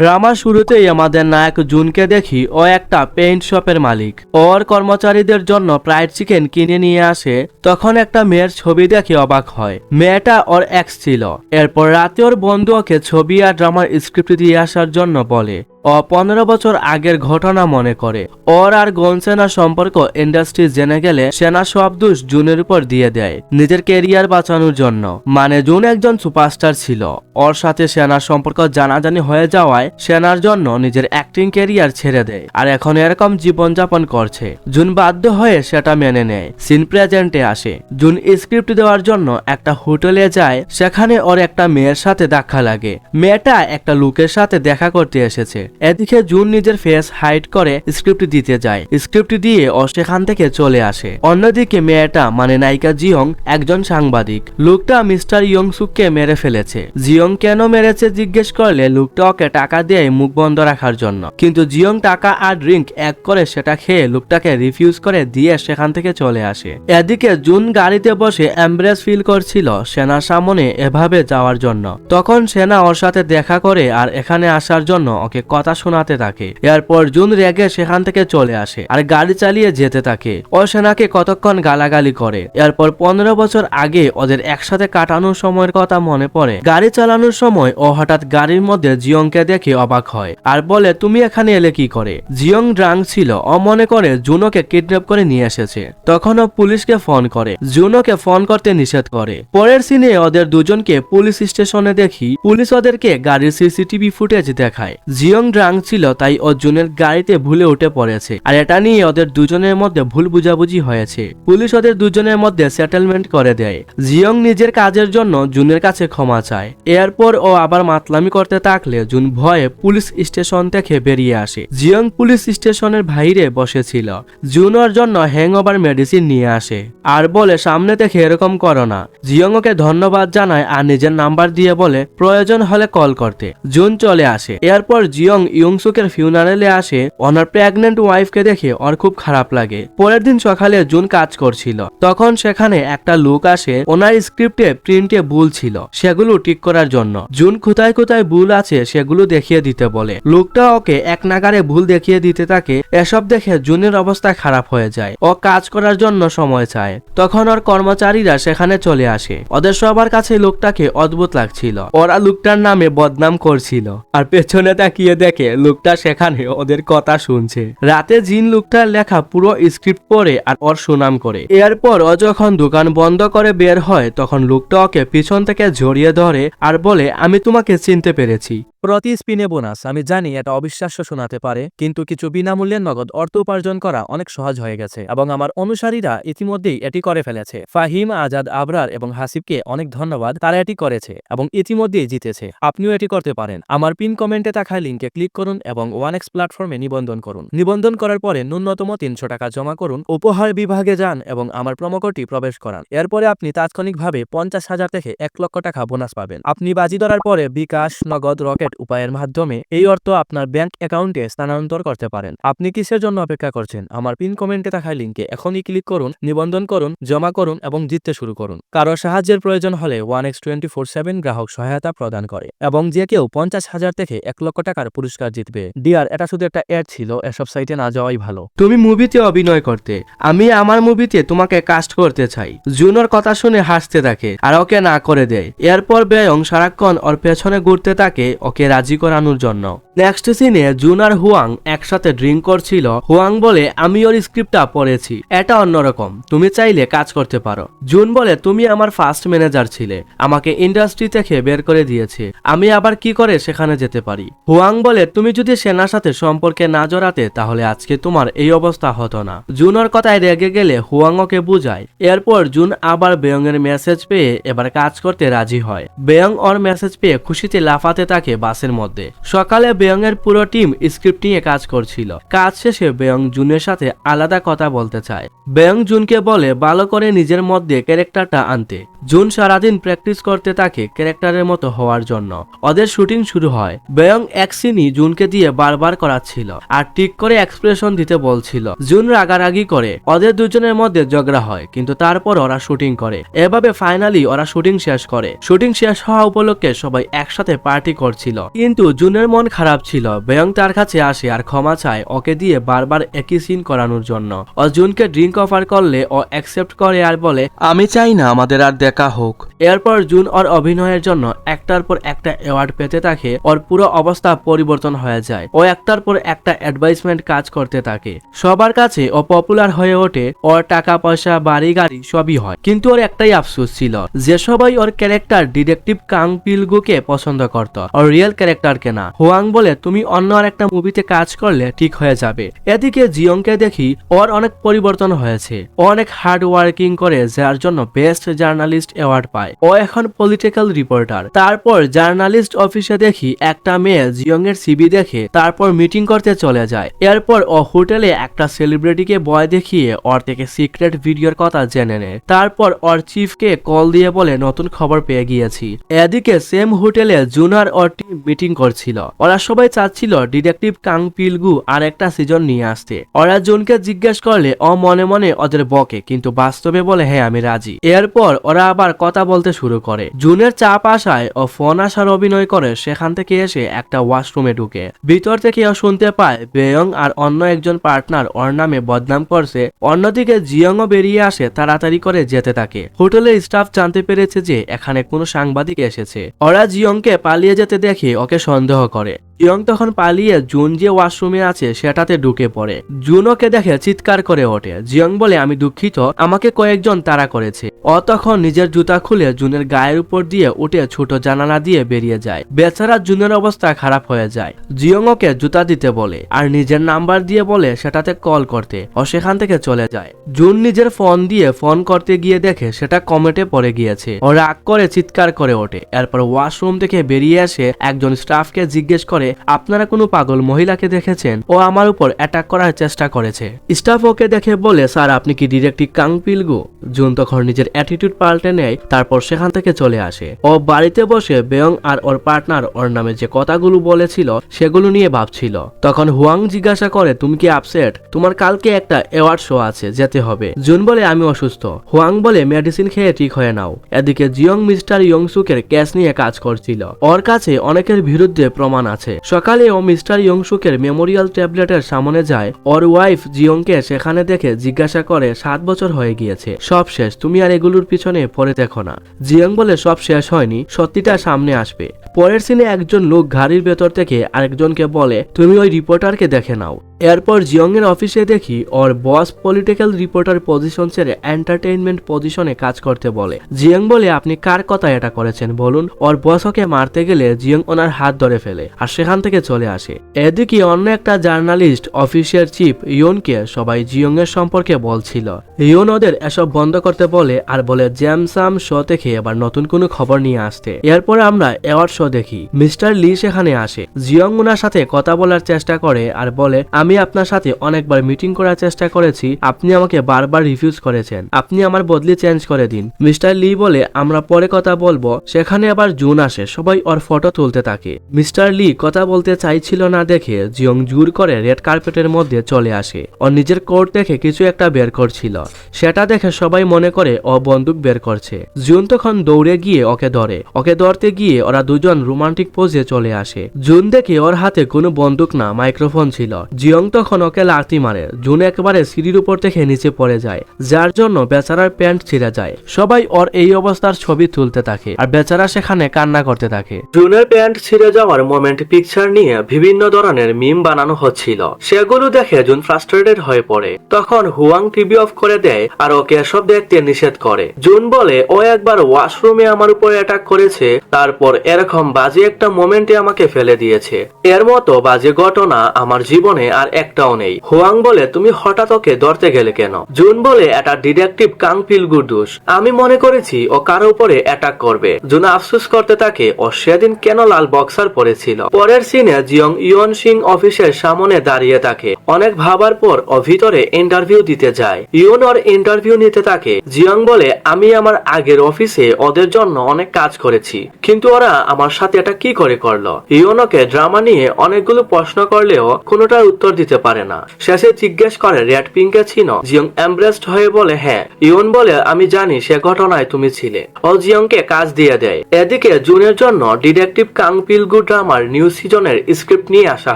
ড্রামার শুরুতেই আমাদের নায়ক জুনকে দেখি ও একটা পেইন্ট শপের মালিক। ওর কর্মচারীদের জন্য ফ্রাইড চিকেন কিনে নিয়ে আসে। তখন একটা মেয়ের ছবি দেখে অবাক হয়। মেয়েটা ওর এক্স ছিল। এরপর রাতে ওর বন্ধু ওকে ছবি আর ড্রামার স্ক্রিপ্ট দিয়ে আসার জন্য বলে। ও 15 বছর আগের ঘটনা মনে করে। ওর আর গনসেনার সম্পর্ক ইন্ডাস্ট্রি জেনে গেলে সেনা সব দোষ জুনের উপর দিয়ে দেয় নিজের ক্যারিয়ার বাঁচানোর জন্য। মানে জুন একজন সুপারস্টার ছিল। ওর সাথে সেনার সম্পর্ক জানাজানি হয়ে যাওয়ায় সেনার জন্য নিজের অ্যাক্টিং ক্যারিয়ার ছেড়ে দেয় আর এখন এরকম জীবনযাপন করছে। জুন বাধ্য হয়ে সেটা মেনে নেয়। সিন প্রেজেন্টে আসে। জুন স্ক্রিপ্ট দেওয়ার জন্য একটা হোটেলে যায়। সেখানে ওর একটা মেয়ের সাথে দেখা লাগে। মেয়েটা একটা লোকের সাথে দেখা করতে এসেছে। এদিকে জুন নিজের ফেস হাইড করে স্ক্রিপ্ট দিতে যায়। স্ক্রিপ্ট দিয়ে ও সেখান থেকে চলে আসে। অন্যদিকে মেয়েটা মানে নায়িকা জিয়ং একজন সাংবাদিক। লোকটা মিস্টার ইয়ংসুককে মেরে ফেলেছে। জিয়ং কেন মেরেছে জিজ্ঞেস করলে লোকটা ওকে টাকা দিয়ে মুখ বন্ধ রাখার জন্য। কিন্তু জিয়ং টাকা আর ড্রিঙ্ক এক করে সেটা খেয়ে লোকটাকে রিফিউজ করে দিয়ে সেখান থেকে চলে আসে। এদিকে জুন গাড়িতে বসে এমব্রেস ফিল করছিল সেনার সামনে এভাবে যাওয়ার জন্য। তখন সেনা ওর সাথে দেখা করে আর এখানে আসার জন্য ওকে কথা শোনাতে থাকে। এরপর জুন রেগে সেখান থেকে চলে আসে আর গাড়ি চালিয়ে যেতে থাকে। ও সেনাকে কতক্ষণ গালাগালি করে। এরপর 15 বছর আগে ওদের একসাথে কাটানোর সময়ের কথা মনে পড়ে। গাড়ি চালানোর সময় ও হঠাৎ গাড়ির মধ্যে জিয়ংকে দেখে অবাক হয় আর বলে তুমি এখানে এলে কি করে। জিয়ং ড্রাঙ্ক ছিল। ও মনে করে জুনোকে কিডন্যাপ করে নিয়ে এসেছে। তখন ও পুলিশকে ফোন করে। জুনোকে ফোন করতে নিষেধ করে। পরের সিনে ওদের দুজনকে পুলিশ স্টেশনে দেখি। পুলিশ ওদেরকে গাড়ির সিসিটিভি ফুটেজ দেখায়। জিয়ং ড্রাঙ্ক ছিল তাই ও জুনের গাড়িতে ভুলে উঠে পড়েছে আর এটা নিয়ে ওদের দুজনের মধ্যে ভুল বুঝাবুঝি হয়েছে। পুলিশ ওদের দুজনের মধ্যে সেটেলমেন্ট করে দেয়। জিয়ং নিজের কাজের জন্য জুনের কাছে ক্ষমা চায়। এরপর ও আবার মাতলামি করতে থাকলে জুন ভয়ে পুলিশ স্টেশন থেকে বেরিয়ে আসে। জিয়ং পুলিশ স্টেশনের বাইরে বসেছিল। জুন ওর জন্য হ্যাংওভার মেডিসিন নিয়ে আসে আর বলে সামনে থেকে এরকম করো না। জিয়ং ওকে ধন্যবাদ জানায় আর নিজের নাম্বার দিয়ে বলে প্রয়োজন হলে কল করতে। জুন চলে আসে। এরপর জিয়ং ইয়ংসুকের ফিউনারেলে আসে। ওনার প্রেগনেন্ট ওয়াইফকে দেখে ওর খুব খারাপ লাগে। পরের দিন সকালে জুন কাজ করছিল। তখন সেখানে একটা লোক আসে। ওনার স্ক্রিপ্টে প্রিন্টে ভুল ছিল, সেগুলো ঠিক করার জন্য। জুন কোথায় কোথায় ভুল আছে সেগুলো দেখিয়ে দিতে বলে। লোকটা ওকে এক নাগারে ভুল দেখিয়ে দিতে থাকে। এসব দেখে জুনের অবস্থা খারাপ হয়ে যায়। ও কাজ করার জন্য সময় চায়। তখন ওর কর্মচারীরা সেখানে চলে আসে। ওদের সবার কাছে লোকটাকে অদ্ভুত লাগছিল। ওরা লোকটার নামে বদনাম করছিল আর পেছনে তাকিয়ে দেখে লোকটা সেখানে ওদের কথা শুনছে। রাতে জিন লোকটার লেখা পুরো স্ক্রিপ্ট পড়ে আর ওর সুনাম করে। এরপর ও যখন দোকান বন্ধ করে বের হয় তখন লোকটা ওকে পিছন থেকে জড়িয়ে ধরে আর বলে আমি তোমাকে চিনতে পেরেছি। প্রতি স্পিনে বোনাস। আমি জানি এটা অবিশ্বাস্য শোনাতে পারে, কিন্তু কিছু বিনামূল্যের নগদ অর্থ উপার্জন করা অনেক সহজ হয়ে গেছে এবং আমার অনুসারীরা ইতিমধ্যেই এটি করে ফেলেছে। ফাহিম, আজাদ, আবরার এবং হাসিবকে অনেক ধন্যবাদ, তারা এটি করেছে এবং ইতিমধ্যেই জিতেছে। আপনিও এটি করতে পারেন। আমার পিন কমেন্টে থাকা লিঙ্কে ক্লিক করুন এবং 1x প্ল্যাটফর্মে নিবন্ধন করুন। নিবন্ধন করার পরে ন্যূনতম 300 টাকা জমা করুন। উপহার বিভাগে যান এবং আমার প্রোমোকোডটি প্রবেশ করান। এরপরে আপনি তাৎক্ষণিকভাবে 50,000 থেকে 1 লক্ষ টাকা বোনাস পাবেন। আপনি বাজি ধরার পরে বিকাশ, নগদ, রকেট উপায়ের মাধ্যমে এই অর্থ আপনার ব্যাংক অ্যাকাউন্টে স্থানান্তর করতে পারেন। আপনি কিসের জন্য অপেক্ষা করছেন? আমার পিন কমেন্টে থাকা লিঙ্কে এখনই ক্লিক করুন, নিবন্ধন করুন, জমা করুন এবং জিততে শুরু করুন। কারো সাহায্যের প্রয়োজন হলে 1x 24/7 গ্রাহক সহায়তা প্রদান করে এবং যে কেউ 50,000 থেকে 1 লক্ষ টাকার পুরস্কার জিতবে। ডিয়ার, এটা শুধু একটা অ্যাড ছিল, এসব সাইটে না যাওয়াই ভালো। তুমি মুভিতে অভিনয় করতে, আমি আমার মুভিতে তোমাকে কাস্ট করতে চাই। জুনোর কথা শুনে হাসতে থাকে আর ওকে না করে দেয়। এরপর বেয়ং সারাক্ষণ ওর পেছনে ঘুরতে থাকে ওকে রাজি করানোর জন্য। নেক্সট সিনে জুন আর হুয়াং একসাথে ড্রিঙ্ক করছিল। হুয়াং বলে আমি ওর স্ক্রিপ্টটা পড়েছি, এটা অন্যরকম, তুমি চাইলে কাজ করতে পারো। জুন বলে তুমি আমার ফার্স্ট ম্যানেজার ছিলে, আমাকে ইন্ডাস্ট্রি থেকে বের করে দিয়েছে, আমি আবার কি করে সেখানে যেতে পারি। হুয়াং বলে তুমি যদি সেনার সাথে সম্পর্কে না জড়াতে তাহলে আজকে তোমার এই অবস্থা হতো না। জুন ওর কথায় রেগে গেলে হুয়াং ওকে বুঝায়। এরপর জুন আবার বেয়ং এর মেসেজ পেয়ে এবার কাজ করতে রাজি হয়। বেয়ং ওর মেসেজ পেয়ে খুশিতে লাফাতে থাকে বাসের মধ্যে। সকালে বেয়ং এর পুরো টিম স্ক্রিপ্ট নিয়ে কাজ করছিল। কাজ শেষে বেয়ং জুনের সাথে আলাদা কথা বলতে চায়। বেয়ং জুনকে বলে ভালো করে নিজের মধ্যে ক্যারেক্টারটা আনতে। জুন সারাদিন প্র্যাকটিস করতে থাকে ক্যারেক্টারের মতো হওয়ার জন্য। ওদের শুটিং শুরু হয়। বেয়ং এক সিনে মিমি জুনকে দিয়ে বারবার করাচ্ছিল আর ঠিক করে এক্সপ্রেশন দিতে বলছিল। জুন রাগারাগি করে, ওদের দুজনের মধ্যে ঝগড়া হয়, কিন্তু তারপর ওরা শুটিং করে। এভাবে ফাইনালি ওরা শুটিং শেষ করে। শুটিং শেষ হওয়া উপলক্ষে সবাই একসাথে পার্টি করছিল, কিন্তু জুনের মন খারাপ ছিল। বেয়ং তার কাছে আসে আর ক্ষমা চায় ওকে দিয়ে বারবার একই সিন করানোর জন্য। ও জুনকে ড্রিঙ্ক অফার করলে ও অ্যাকসেপ্ট করে আর বলে, আমি চাই না আমাদের আর দেখা হোক। এরপর জুন ওর অভিনয়ের জন্য একটার পর একটা অ্যাওয়ার্ড পেতে থাকে। ওর পুরো অবস্থা পরিবর্তন হয়ে যায়। ও একটার পর একটা অ্যাডভাইসমেন্ট কাজ করতে থাকে। সবার কাছে ও পপুলার হয়ে ওঠে। ওর টাকা পয়সা, বাড়ি গাড়ি সবই হয়, কিন্তু ওর একটাই আফসোস ছিল যে সবাই ওর ক্যারেক্টার ডিটেকটিভ কাং পিলগুকে পছন্দ করত, ওর রিয়েল ক্যারেক্টারকে না। হুয়াং বলে, তুমি অন্য আর একটা মুভিতে কাজ করলে ঠিক হয়ে যাবে। এদিকে জিয়ংকে দেখি ওর অনেক পরিবর্তন হয়েছে। ও অনেক হার্ড ওয়ার্কিং করে, যার জন্য বেস্ট জার্নালিস্ট অ্যাওয়ার্ড পায়। ও এখন পলিটিক্যাল রিপোর্টার। তারপর জার্নালিস্ট অফিসে দেখি একটা মেয়ে জিয়ং এর সিবি দেখে তারপর মিটিং করতে চলে যায়। এরপর ও হোটেলে একটা সেলিব্রিটিকে ভয় দেখিয়ে ওর থেকে সিক্রেট ভিডিওর কথা জেনে নেয়। তারপর ওর চিফকে কল দিয়ে বলে নতুন খবর পেয়ে গিয়েছি। এদিকে সেম হোটেলে জুনার ওর টিম মিটিং করছিল। ওরা সবাই চাচ্ছিল ডিটেকটিভ কাং পিলগু আর একটা সিজন নিয়ে আসতে। ওরা জুনকে জিজ্ঞেস করলে ও মনে মনে ওদের বকে, কিন্তু বাস্তবে বলে হ্যাঁ আমি রাজি। এরপর ওরা আবার কথা বলতে শুরু করে। জুনের চাপ আসায় ও ফোন আসার অভিনয় করে সেখান থেকে এসে একটা ওয়াশরুমে ঢুকে। ভিতর থেকে ও শুনতে পায় বেয়ং আর অন্য একজন পার্টনার ওর নামে বদনাম করছে। অন্যদিকে জিয়ংও বেরিয়ে আসে, তাড়াতাড়ি করে যেতে থাকে। হোটেলের স্টাফ জানতে পেরেছে যে এখানে কোনো সাংবাদিক এসেছে। ওরা জিয়ংকে পালিয়ে যেতে দেখে ওকে সন্দেহ করে। জিয়ং তখন পালিয়ে জুন যে ওয়াশরুমে আছে সেটাতে ঢুকে পড়ে। জুন ওকে দেখে চিৎকার করে ওঠে। জিয়ং বলে, আমি দুঃখিত, আমাকে কয়েকজন তাড়া করেছে। ও তখন নিজের জুতা খুলে জুনের গায়ের উপর দিয়ে উঠে ছোট জানালা দিয়ে বেরিয়ে যায়। বেচারা জুনের অবস্থা খারাপ হয়ে যায়। জিয়ং ওকে জুতা দিতে বলে আর নিজের নাম্বার দিয়ে বলে সেটাতে কল করতে। ও সেখান থেকে চলে যায়। জুন নিজের ফোন দিয়ে ফোন করতে গিয়ে দেখে সেটা কমেটে পড়ে গিয়েছে। ও রাগ করে চিৎকার করে ওঠে। এরপর ওয়াশরুম থেকে বেরিয়ে এসে একজন স্টাফকে জিজ্ঞেস করে, আপনারা কোনো পাগল মহিলাকে দেখেছেন? ও আমার উপর অ্যাটাক করার চেষ্টা করেছে। স্টাফ ওকে দেখে বলে, স্যার আপনি কি ডিটেকটিভ কাং পিলগু? জুন তখন নিজের অ্যাটিটিউড পাল্টে নেয়। তারপর সেখান থেকে চলে আসে। ও বাড়িতে বসে বেয়ং আর ওর পার্টনার ওর নামে যে কথাগুলো বলেছিল সেগুলো নিয়ে ভাবছিল। তখন হুয়াং জিজ্ঞাসা করে, তুমি কি আপসেট? তোমার কালকে একটা অ্যাওয়ার্ড শো আছে, যেতে হবে। জুন বলে, আমি অসুস্থ। হুয়াং বলে, মেডিসিন খেয়ে ঠিক হয়ে নাও। এদিকে জিয়ং মিস্টার ইয়ংসুকের কেস নিয়ে কাজ করছিল। ওর কাছে অনেকের বিরুদ্ধে প্রমাণ আছে। সকালে ও মিস্টার ইয়ংসুকের মেমোরিয়াল ট্যাবলেটের সামনে যায়। ওর ওয়াইফ জিয়ংকে সেখানে দেখে জিজ্ঞাসা করে, 7 বছর হয়ে গিয়েছে, সব শেষ, তুমি আর এগুলোর পিছনে পড়ে দেখো না। জিয়ং বলে, সব শেষ হয়নি, সত্যিটা সামনে আসবে। পরের সিনে একজন লোক গাড়ির ভেতর থেকে আরেকজনকে বলে, তুমি ওই রিপোর্টারকে দেখে নাও। এরপর জিয়ং এর অফিসে দেখি ওর বস পলিটিক্যাল রিপোর্টার পজিশন ছেড়ে এন্টারটেইনমেন্ট পজিশনে কাজ করতে বলে। জিয়ং বলে, আপনি কার কথা এটা করেছেন বলুন? ওর বস ওকে মারতে গেলে জিয়ং ওনার হাত ধরে ফেলে আর সেখান থেকে চলে আসে। এদিকে অন্য একটা জার্নালিস্ট অফিসের চিফ ইয়নকে সবাই জিয়ং এর সম্পর্কে বলছিল। ইয়ন ওদের এসব বন্ধ করতে বলে আর বলে জ্যামসাম শো থেকে এবার নতুন কোনো খবর নিয়ে আসতে। এরপর আমরা অ্যাওয়ার্ড শো দেখি। মিস্টার লি সেখানে আসে। জিয়ং ওনার সাথে কথা বলার চেষ্টা করে আর বলে, আমি আপনার সাথে অনেকবার মিটিং করার চেষ্টা করেছি, আপনি আমাকে বারবার রিফিউজ করেছেন, আপনি আমার বদলি চেঞ্জ করে দিন। মিস্টার লি বলে, আমরা পরে কথা বলবো। সেখানে আবার জুন আসে। সবাই ওর ফটো তুলতে থাকে। মিস্টার লি কথা বলতে চাইছিল না দেখে জিয়ং জোর করে রেড কার্পেটের মধ্যে চলে আসে। ও নিজের কোট দেখে কিছু একটা বের করছিল। সেটা দেখে সবাই মনে করে ও বন্দুক বের করছে। জুন তখন দৌড়ে গিয়ে ওকে ধরে। ওকে ধরতে গিয়ে ওরা দুজন রোমান্টিক পোজে চলে আসে। জুন দেখে ওর হাতে কোনো বন্দুক না, মাইক্রোফোন ছিল। জিয়ং তখন ওকে লাথি মারে। জুন একবারে সিঁড়ির উপর থেকে নিচে পড়ে যায়, যার জন্য বেচারার প্যান্ট ছিঁড়ে যায়। সবাই ওর এই অবস্থার ছবি তুলতে থাকে আর বেচারা সেখানে কান্না করতে থাকে। জুনের প্যান্ট ছিঁড়ে যাওয়ার মোমেন্ট পিকচার নিয়ে বিভিন্ন ধরনের মিম বানানো হচ্ছিল। সেগুলো দেখে জুন ফ্রাস্ট্রেটেড হয়ে পড়ে। তখন হুয়াং টিভি অফ করে দেয় আর ওকে এসব দেখতে নিষেধ করে। জুন বলে, ও একবার ওয়াশরুমে আমার উপর অ্যাটাক করেছে, তারপর এরকম বাজে একটা মোমেন্টে আমাকে ফেলে দিয়েছে। এর মতো বাজে ঘটনা আমার জীবনে আর একটাও নেই। হুয়াং বলে তুমি হঠাৎ ওকে ধরতে গেলে কেন? জুন বলে এটা ডিটেকটিভ কাং পিলগুর দোষ, আমি মনে করেছি ও কারো উপরে অ্যাটাক করবে। জুন আফসোস করতে থাকে ও সেদিন কেন লাল বক্সার পরেছিল। পরের সিনে জিয়ং ইয়ন সিং অফিসের সামনে দাঁড়িয়ে থাকে। অনেক ভাবার পর ও ভিতরে ইন্টারভিউ দিতে যায়। ইয়ন ওর ইন্টারভিউ নিতে থাকে। জিয়ং বলে আমি আমার আগের অফিসে ওদের জন্য অনেক কাজ করেছি, কিন্তু ওরা আমার সাথে এটা কি করে করলো? ইয়নকে ড্রামা নিয়ে অনেকগুলো প্রশ্ন করলেও কোনোটার উত্তর দিতে পারে না। শেষে জিজ্ঞেস করে রেড পিঙ্কে ছিল? জিয়ং এমব্রেসড হয়ে বলে হ্যাঁ। ইয়ন বলে আমি জানি সে ঘটনায় তুমি ছিলে। ও জিয়ংকে কাজ দিয়ে দেয়। এদিকে জুনের জন্য ডিটেকটিভ কাং পিলগু ড্রামার নিউ সিজনের স্ক্রিপ্ট নিয়ে আসা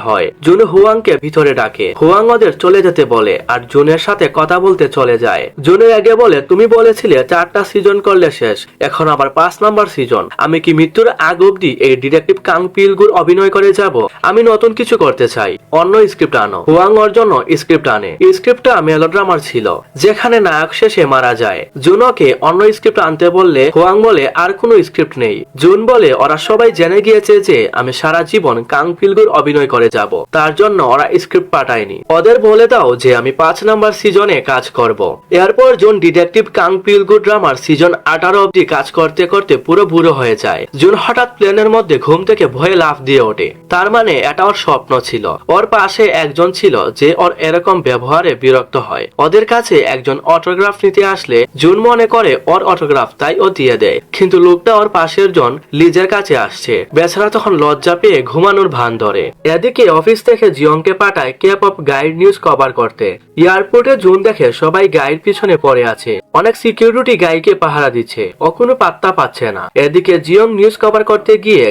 হয়। জুন হুয়াংকে ভিতরে ডাকে। হুয়াং ওদের চলে যেতে বলে আর জুনের সাথে কথা বলতে চলে যায়। জুনের আগে বলে তুমি বলেছিলে 4টা সিজন করলে শেষ, এখন আবার 5 নাম্বার সিজন। আমি কি মৃত্যুর আগ অব্দি এই ডিটেকটিভ কাং পিলগুর অভিনয় করে যাব? আমি নতুন কিছু করতে চাই, অন্য স্ক্রিপ্ট আনো। হুয়াং ওর জন্য স্ক্রিপ্ট আনে। স্ক্রিপ্টটা মেলোড্রামার ছিল, যেখানে নায়ক শেষে মারা যায়। জুনকে অন্য স্ক্রিপ্ট আনতে বললে হুয়াং বলে আর কোনো স্ক্রিপ্ট নেই। জুন বলে ওরা সবাই জেনে গিয়েছে যে আমি সারা জীবন কাং পিলগুর অভিনয় করে যাব, তার জন্য ওরা স্ক্রিপ্ট পাঠায়নি। ওদের বলে দাও যে আমি 5 নাম্বার সিজনে কাজ করব। এরপর জুন ডিটেকটিভ কাং পিলগু ড্রামার সিজন 18 অব্দি কাজ করতে করতে পুরো বুড়ো হয়ে যায়। জুন হঠাৎ প্লেনের মধ্যে ঘুম থেকে ভয়ে লাফ দিয়ে ওঠে। তার মানে এটা ওর স্বপ্ন ছিল। ওর পাশে একজন ছিল যে ওর এরকম ব্যবহারে বিরক্ত হয়। ওদের কাছে একজন অটোগ্রাফ নিতে আসলে জুন মনে করে ওর অটোগ্রাফ, তাই ও দিয়ে দেয়। কিন্তু লোকটা ওর পাশের জন লিজের কাছে আসছে। বেচারা তখন লজ্জা পেয়ে ঘুমানোর ভান ধরে। এদিকে অফিস থেকে জিয়ংকে পাঠায় কেপ অফ গাইড নিউজ কভার করতে। এয়ারপোর্টে জুন দেখে সবাই গাইড পিছনে পড়ে আছে। অনেক সিকিউরিটি গাইকে পাহারা দিচ্ছে, ও কোনো পাত্তা পাচ্ছে না। এদিকে জিয়ং নিউজ কভার করতে গিয়ে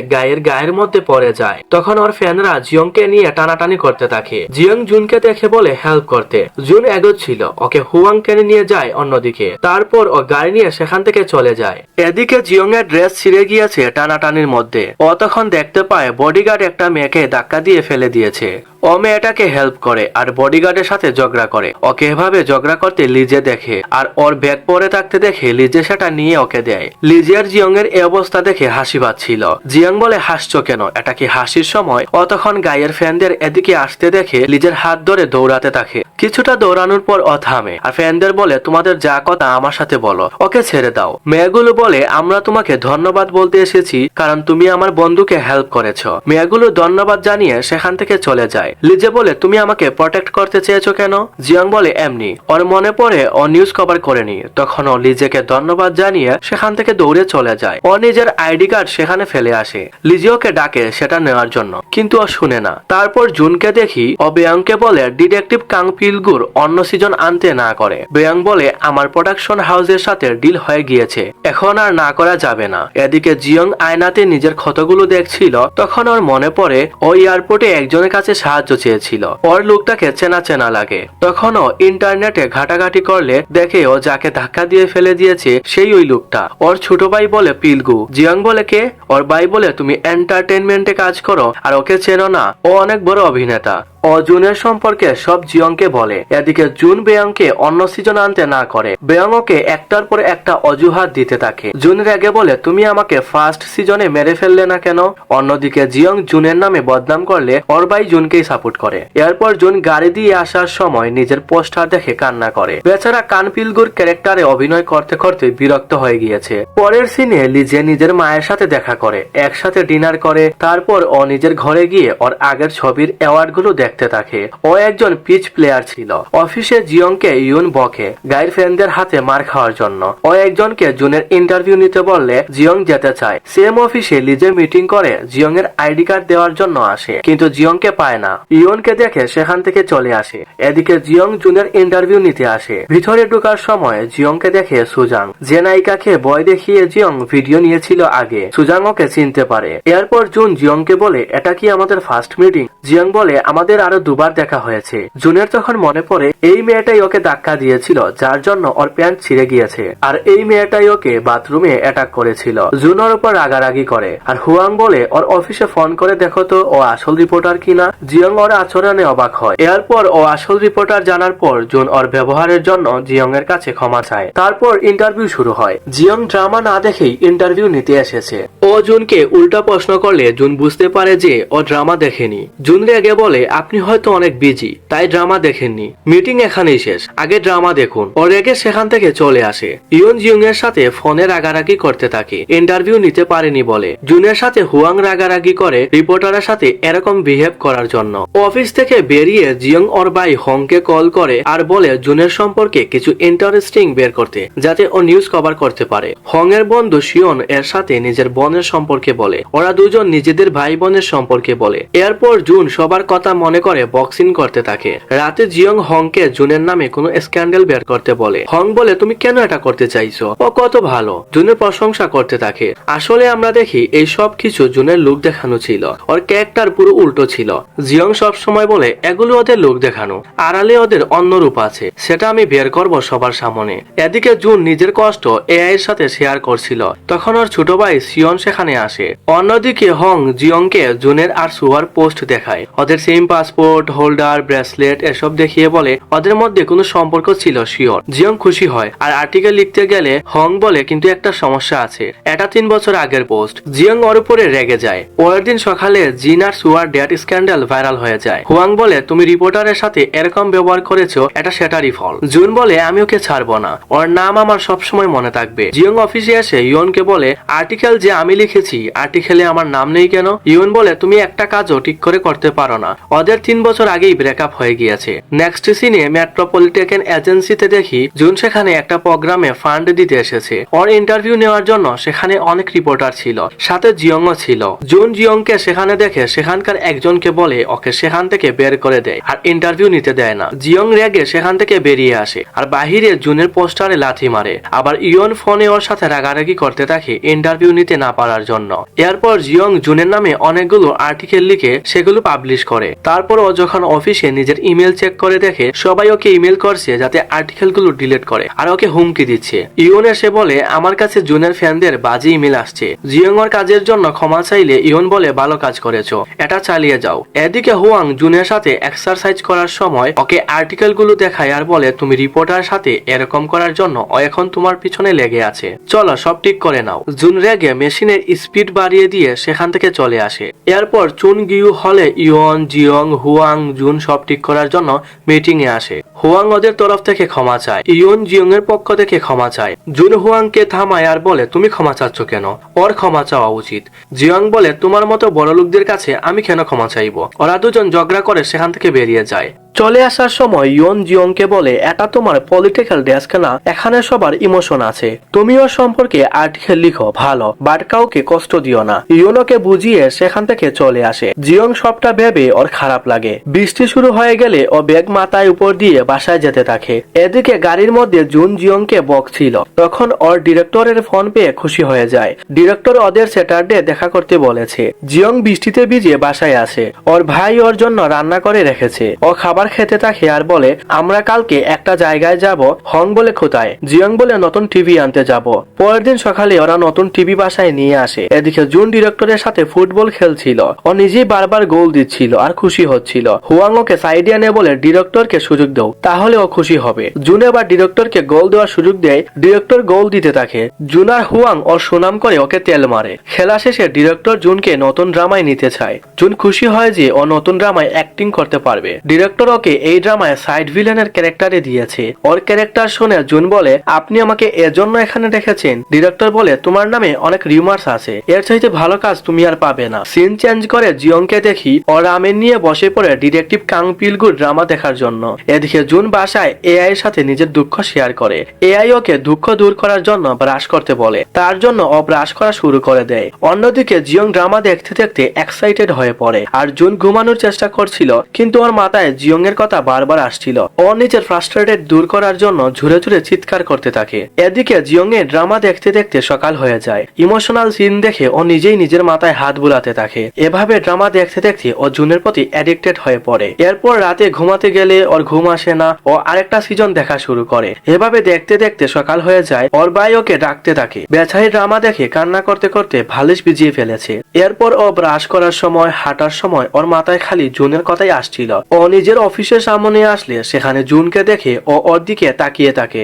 গায়ের মধ্যে পড়ে যায়। তখন ওর ফ্যানরা জিয়ংকে নিয়ে টানাটানি করতে থাকে। জিয়ং জুনকে দেখে বলে হেল্প করতে। জুন এগোচ্ছিল, ওকে হুয়াং টেনে নিয়ে যায় অন্যদিকে। তারপর ও গাড়ি নিয়ে সেখান থেকে চলে যায়। এদিকে জিয়ং এর ড্রেস ছিঁড়ে গিয়েছে টানাটানির মধ্যে। ও তখন দেখতে পায় বডিগার্ড একটা মেয়েকে ধাক্কা দিয়ে ফেলে দিয়েছে। ও মেয়েটাকে হেল্প করে আর বডিগার্ডের সাথে ঝগড়া করে। ওকে এভাবে ঝগড়া করতে লিজে দেখে আর ওর ব্যাগ পরে থাকতে দেখে লিজে সেটা নিয়ে ওকে দেয়। লিজের জিয়ং এর এই অবস্থা দেখে হাসি পাচ্ছিল। জিয়ং বলে হাসছো কেন, এটা কি হাসির সময়? ও তখন গায়ের ফ্যানদের এদিকে আসতে দেখে লিজের হাত ধরে দৌড়াতে থাকে। কিছুটা দৌড়ানোর পর ও থামে আর ফ্যানদের বলে তোমাদের যা কথা আমার সাথে বলো, ওকে ছেড়ে দাও। মেয়েগুলো বলে আমরা তোমাকে ধন্যবাদ বলতে এসেছি কারণ তুমি আমার বন্ধুকে হেল্প করেছো। মেয়েগুলো ধন্যবাদ জানিয়ে সেখান থেকে চলে যায়। লিজে বলে তুমি আমাকে প্রটেক্ট করতে চেয়েছো কেন? জিয়ং বলে এমনি। ওর মনে পড়ে ও নিউজ কভার করেনি। তখন ও লিজেকে ধন্যবাদ জানিয়ে সেখান থেকে দৌড়ে চলে যায়। ও নিজের আইডি কার্ড সেখানে ফেলে আসে। লিজে ওকে ডাকে সেটা নেওয়ার জন্য, কিন্তু ও শুনে না। তারপর জুনকে দেখি ও বেয়ংকে বলে ডিটেকটিভ কাং পিলগুর অন্য সিজন আনতে না করে। বেয়ং বলে আমার প্রোডাকশন হাউসের সাথে ডিল হয়ে গিয়েছে, এখন আর না করা যাবে না। এদিকে জিয়ং আয়নাতে নিজের ক্ষতগুলো দেখছিল। তখন ওর মনে পড়ে ও এয়ারপোর্টে একজনের কাছে সাহায্য চেয়েছিল। ওর লোকটাকে চেনা চেনা লাগে। তখনও ইন্টারনেটে ঘাটাঘাটি করলে দেখে ও যাকে ধাক্কা দিয়ে ফেলে দিয়েছে সেই ওই লোকটা। ওর ছোট ভাই বলে পিলগু। জিয়ং বলে কে? ওর ভাই বলে তুমি এন্টারটেনমেন্টে কাজ করো আর ওকে চেনো না, ও অনেক বড় অভিনেতা। ও জুনের সম্পর্কে সব জিয়ংকে বলে। এদিকে জুন বেয়ংকে অন্য সিজন আনতে না করে। বেয়ং ওকে একটার পর একটা অজুহাত দিতে থাকে। জুন রেগে বলে তুমি আমাকে ফার্স্ট সিজনে মেরে ফেললে না কেন? অন্যদিকে জিয়ং জুনের নামে বদনাম করলে ওর ভাই জুনকেই সাপোর্ট করে। এরপর জুন গাড়ি দিয়ে আসার সময় নিজের পোস্টার দেখে কান্না করে। বেচারা কানপিলগুর ক্যারেক্টারে অভিনয় করতে করতে বিরক্ত হয়ে গিয়েছে। পরের সিনে লিজে নিজের মায়ের সাথে দেখা করে, একসাথে ডিনার করে। তারপর ও নিজের ঘরে গিয়ে ওর আগের ছবির অ্যাওয়ার্ড গুলো দেখতে থাকে। ও একজন পিচ প্লেয়ার ছিল। অফিসে জিয়ংকে ইউন বকে গাইর ফ্যানদের হাতে মার খাওয়ার জন্য। ও একজনকে জুনের ইন্টারভিউ নিতে বললে জিয়ং যেতে চায়। সেম অফিসে লিজে মিটিং করে জিয়ং এর আইডি কার্ড দেওয়ার জন্য আসে, কিন্তু জিয়ংকে পায় না। ইয়নকে দেখে সেখান থেকে চলে আসে। এদিকে জিয়ং জুনের ইন্টারভিউ নিতে আসে। ভিতরে ঢোকার সময় জিয়ংকে দেখে সুজাং, যে নায়িকাকে ভয় দেখিয়ে জিয়ং ভিডিও নিয়েছিল আগে। সুজাং ওকে চিনতে পারে। এরপর জুন জিয়ংকে বলে এটা কি আমাদের ফার্স্ট মিটিং? জিয়ং বলে আমাদের আরো দুবার দেখা হয়েছে। জুনের তখন মনে পড়ে এই মেয়েটাই ওকে ধাক্কা দিয়েছিল, যার জন্য ওর প্যান্ট ছিঁড়ে গিয়েছে। আর এই মেয়েটাই ওকে বাথরুমে অ্যাটাক করেছিল। জুন ওর উপর রাগারাগি করে। আর হুয়াং বলে ওর অফিসে ফোন করে দেখো তো ও আসল রিপোর্টার কিনা। জিয়ং ওর আচরণে অবাক হয়। এরপর ও আসল রিপোর্টার জানার পর জুন ওর ব্যবহারের জন্য জিয়ং এর কাছে ক্ষমা চায়। তারপর ইন্টারভিউ শুরু হয়। জিয়ং ড্রামা না দেখেই ইন্টারভিউ নিতে এসেছে। ও ও জুনকে উল্টা প্রশ্ন করলে জুন বুঝতে পারে যে ও ড্রামা দেখেনি। জুন রেগে বলে, আপনি হয়তো অনেক বিজি তাই ড্রামা দেখেননি, মিটিং এখানেই শেষ, আগে ড্রামা দেখুন। ও রেগে সেখান থেকে চলে আসে। ইয়ন জিয়ং এর সাথে ফোনে রাগারাগি করতে থাকে, ইন্টারভিউ নিতে পারেনি বলে। জুনের সাথে হুয়াং রাগারাগি করে রিপোর্টারের সাথে এরকম বিহেভ করার জন্য। অফিস থেকে বেরিয়ে জিয়ং ওর ভাই হংকে কল করে আর বলে জুনের সম্পর্কে কিছু ইন্টারেস্টিং বের করতে, যাতে ও নিউজ কভার করতে পারে। হং এর বন্ধু শিয়ন এর সাথে নিজের বোনের সম্পর্কে বলে, ওরা দুজন নিজেদের ভাই বোনের সম্পর্কে বলে। এরপর জুন সবার কথা মনে করে বক্সিং করতে থাকে। রাতে জিয়ং হংকে জুনের নামে কোনো স্ক্যান্ডাল বের করতে বলে। হং বলে, তুমি কেন এটা করতে চাইছো, ও কত ভালো। জুনের প্রশংসা করতে থাকে। আসলে আমরা দেখি এই সব কিছু জুনের লুক দেখানো ছিল, ওর ক্যারেক্টার পুরো উল্টো ছিল। জিয়ং সব সময় বলে এগুলো ওদের লুক দেখানো, আড়ালে ওদের অন্য রূপ আছে, সেটা আমি বের করব সবার সামনে। এদিকে জুন নিজের কষ্ট এআই এর সাথে শেয়ার করছিল, তখন ওর ছোট ভাই সিয়ন সেখানে আসে। অন্যদিকে হং জিয়ংকে জুনের আর সুয়ার পোস্ট দেখায়, ওদের সেম পাসপোর্ট হোল্ডার ব্রেসলেট এসব দেখিয়ে বলে ওদের মধ্যে কোনো সম্পর্ক ছিল শিওর। জিয়ং খুশি হয় আর আর্টিকেল লিখতে গেলে হং বলে, কিন্তু একটা সমস্যা আছে, এটা 3 বছর আগের পোস্ট। জিয়ং ওর উপরে রেগে যায়। পরের দিন সকালে জিন আর সুয়ার ডেট স্ক্যান্ডাল ভাইরাল হয়ে যায়। হুয়াং বলে, তুমি রিপোর্টারের সাথে এরকম ব্যবহার করেছো, এটা সেটারই ফল। জুন বলে, আমি ওকে ছাড়বো না, ওর নাম আমার সবসময় মনে থাকবে। জিয়ং অফিসে এসে ইয়নকে বলে, আর্টিকেল যে আমি লিখেছি আর্টিকেলে আমার নাম নেই কেন? ইয়ন বলে, তুমি একটা কাজও ঠিক করে করতে পারো না, ওদের 3 বছর আগেই ব্রেকআপ হয়ে গিয়েছে। নেক্সট সিনে মেট্রোপলিটন এজেন্সিতে দেখি জুন সেখানে একটা প্রোগ্রামে ফান্ড দিতে এসেছে। ওর ইন্টারভিউ নেওয়ার জন্য সেখানে অনেক রিপোর্টার ছিল, সাথে জিয়ংও ছিল। জুন জিয়ংকে সেখানে দেখে সেখানকার একজনকে বলে ওকে সেখান থেকে বের করে দেয় আর ইন্টারভিউ নিতে দেয় না। জিয়ং রেগে সেখান থেকে বেরিয়ে আসে আর বাহিরে জুনের পোস্টারে লাথি মারে। আবার ইয়ন ফোনে ওর সাথে রাগারাগি করতে থাকে ইন্টারভিউ নিতে না পারার জন্য। এরপর জিয়ং জুনের নামে অনেকগুলো আর্টিকেল লিখে সেগুলো পাবলিশ করে। তারপর ও যখন অফিসে নিজের ইমেল চেক করে দেখে সবাই ওকে ইমেল করছে যাতে আর্টিকেল গুলো ডিলিট করে আর ওকে হুমকি দিচ্ছে। ইয়ন এসে বলে, আমার কাছে জুনের ফ্যানদের বাজে ইমেল আসছে। জিয়ং ওর কাজের জন্য ক্ষমা চাইলে ইয়ন বলে, ভালো কাজ করেছো, এটা চালিয়ে যাও। এদিকে হুয়াং জুনের সাথে এক্সারসাইজ করার সময় ওকে আর্টিকেল গুলো দেখায় আর বলে, তুমি রিপোর্টার সাথে এরকম করার জন্য ও এখন তোমার পিছনে লেগে আছে, চলো সব ঠিক করে নাও। জুন রেগে মেশিনের স্পিড বাড়িয়ে দিয়ে সেখান থেকে চলে আসে। এরপর চুন গিউ হলে ইয়ন জিয়ং হুয়াং জুন সব ঠিক করার জন্য মিটিং এ আসে। হুয়াং ওদের তরফ থেকে ক্ষমা চায়, ইয়ন জিয়ং এর পক্ষ থেকে ক্ষমা চায়। জুন হুয়াংকে থামায় আর বলে, তুমি ক্ষমা চাচ্ছ কেন, ওর ক্ষমা চাওয়া উচিত। জিয়ং বলে, তোমার মতো বড় লোকদের কাছে আমি কেন ক্ষমা চাইবো। ওরা দুজন ঝগড়া করে সেখান থেকে বেরিয়ে যায়। চলে আসার সময় ইয়ন জিয়ংকে বলে, এটা তোমার পলিটিক্যাল ডেস্ক না, এখানে সবার ইমোশন আছে, তুমিও সম্পর্কে আর্টিকেল লিখো ভালো, বাট কাউকে কষ্ট দিও না। ইয়নকে বুঝিয়ে সেখান থেকে চলে আসে। জিয়ং সবটা ভেবে ওর খারাপ লাগে। বৃষ্টি শুরু হয়ে গেলে ও ব্যাগ মাথায় উপর দিয়ে বাসায় যেতে থাকে। এদিকে গাড়ির মধ্যে জুন জিয়ংকে বকছিল, তখন ওর ডিরেক্টরের ফোন পেয়ে খুশি হয়ে যায়। ডিরেক্টর ওদের স্যাটারডে দেখা করতে বলেছে। জিয়ং বৃষ্টিতে ভিজে বাসায় আসে। ওর ভাই ওর জন্য রান্না করে রেখেছে। ও খাবার খেতে থাকে আর বলে, আমরা কালকে একটা জায়গায় যাব। হং বলে, কোথায়? জিয়ং বলে, নতুন টিভি আনতে যাব। পরের দিন সকালে ওরা নতুন টিভি বাসায় নিয়ে আসে। এদিকে জুন ডিরেক্টরের সাথে ফুটবল খেলছিল, ও নিজেই বারবার গোল দিচ্ছিল আর খুশি হচ্ছিল। হুয়াং ওকে সাইডে এনে বলে, ডিরেক্টরকে সুযোগ দাও, তাহলে ও খুশি হবে। জুন এবার ডিরেক্টরকে গোল দেওয়ার সুযোগ দেয়। ডিরেক্টর গোল দিতে থাকে। জুন আর হুয়াং ওর সুনাম করে ওকে তেল মারে। খেলা শেষে ডিরেক্টর জুনকে নতুন ড্রামায় নিতে চায়। জুন খুশি হয় যে ও নতুন ড্রামায় অ্যাক্টিং করতে পারবে। ডিরেক্টর ওকে এই ড্রামায় সাইড ভিলেনের ক্যারেক্টারে দিয়েছে। ওর ক্যারেক্টার শুনে জুন বলে, আপনি আমাকে এজন্য এখানে রেখেছেন? ডিরেক্টর বলে, তোমার নামে অনেক রিউমার্স আছে, এর চাইতে ভালো কাজ তুমি আর পাবে না। সিন চেঞ্জ করে জিয়ংকে দেখি ও রামেন নিয়ে বসে পড়ে ডিটেকটিভ কাং পিলগুর ড্রামা দেখার জন্য। এদিকে জুন বাসায় এআই এর সাথে নিজের দুঃখ শেয়ার করে। এআই ওকে দুঃখ দূর করার জন্য ব্রাশ করতে বলে, তার জন্য ও ব্রাশ করা শুরু করে দেয়। অন্যদিকে জিয়ং ড্রামা দেখতে দেখতে এক্সাইটেড হয়ে পড়ে আর জুন ঘুমানোর চেষ্টা করছিল, কিন্তু ওর মাথায় জিয়ং এর কথা বারবার আসছিল। ও নিজের ফ্রাস্ট্রেটেড দূর করার জন্য ঝুরে ঝুরে চিৎকার করতে থাকে। এদিকে জিয়ং এর ড্রামা দেখতে দেখতে সকাল হয়ে যায়। ইমোশনাল সিন দেখে ও নিজেই নিজের মাথায় হাত বুলাতে থাকে। এভাবে ড্রামা দেখতে দেখতে ও জুনের প্রতি অ্যাডিক্টেড হয়ে পড়ে। এরপর রাতে ঘুমাতে গেলে ওর ঘুম আসে না, ও আরেকটা সিজন দেখা শুরু করে। এভাবে দেখতে দেখতে সকাল হয়ে যায়। ওর ভাই ওকে ডাকতে থাকে। বেচারি ড্রামা দেখে কান্না করতে করতে ভালিশ ভিজিয়ে ফেলেছে। এরপর ও ব্রাশ করার সময় হাঁটার সময় ওর মাথায় খালি জুনের কথাই আসছিল। ও নিজের অফিসের সামনে আসলে সেখানে জুনকে দেখে ও ওর দিকে তাকিয়ে থাকে।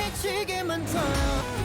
미치게만 둬